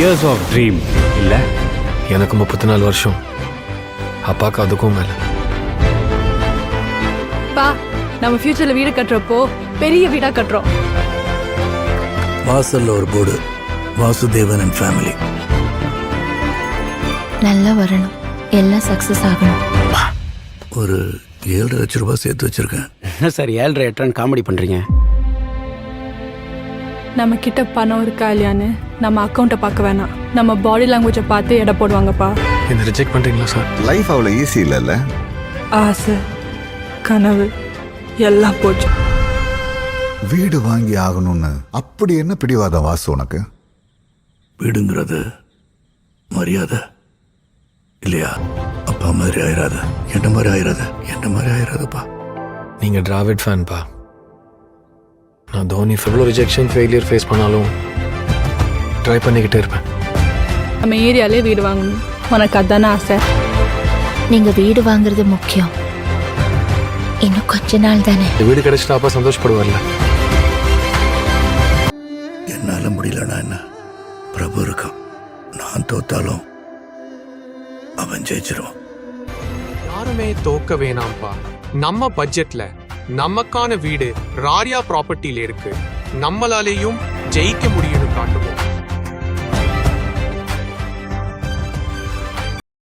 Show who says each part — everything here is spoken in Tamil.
Speaker 1: இயர்ஸ் ஆஃப் ட்ரீம் இல்ல?
Speaker 2: எனக்கு 34 வருஷம், அப்பாவுக்கு அதுக்கும் மேல.
Speaker 3: பா, நம்ம ஃபியூச்சர்ல வீடு கட்டுறப்போ பெரிய வீடா கட்டுறோம்.
Speaker 4: வாசல்ல ஒரு போர்டு, வாசுதேவன் அண்ட் ஃபேமிலி.
Speaker 5: நல்லா வரணும், எல்லாம் சக்சஸ் ஆகணும்.
Speaker 4: ஒரு 7.5 லட்சம் ரூபாய் சேர்த்து வச்சிருக்கேன்.
Speaker 6: என்ன சார் 7.5 8 காமெடி பண்றீங்க?
Speaker 3: நம்ம கிட்ட பணம் இருக்கா இல்லையான்னு நம்ம அக்கௌண்ட்டை பார்க்க வேணாம், நம்ம பாடி லாங்குவேஜை பார்த்து எடை போடுவாங்கப்பா.
Speaker 2: என்ன ரிஜெக்ட் பண்றீங்களா சார்?
Speaker 7: லைஃப் அவ்வளோ ஈஸி இல்லைல்ல.
Speaker 3: ஆசை, கனவு எல்லாம் போச்சு.
Speaker 7: வீடு வாங்கி ஆகணும்னு அப்படி என்ன பிடிவாதம் வாசு உனக்கு?
Speaker 4: வீடுங்கிறது மரியாதை இல்லையா? அப்பா மாதிரி ஆயிராத, என்ன மாதிரி ஆயிராத, என்ன மாதிரி ஆயிராதப்பா.
Speaker 2: நீங்க டிராவிட் ஃபேன் பா. நான் தோனி எவ்வளோ ரிஜெக்ஷன் ஃபெயிலியர் ஃபேஸ் பண்ணாலும் ட்ரை பண்ணிக்கிட்டே இருப்பேன்.
Speaker 3: நம்ம ஏரியாலே வீடு வாங்கணும், உனக்கு அதானே ஆசை?
Speaker 5: நீங்க வீடு வாங்குறது முக்கியம், இன்னும் கொஞ்ச நாள் தானே.
Speaker 2: இந்த வீடு கிடைச்சிட்டா அப்பா சந்தோஷப்படுவார்ல.
Speaker 4: என்னால முடியலன்னா என்ன, பிரபு இருக்கான். நான் தோத்தாலும் அவன் ஜெயிச்சிருவான்.
Speaker 8: யாருமே தோக்க வேணாம்ப்பா. நம்ம பட்ஜெட்ல நமக்கான வீடு ராரியா ப்ராப்பர்ட்டில இருக்கு. நம்மளாலேயும் ஜெயிக்க முடியும்னு காட்டுவோம்.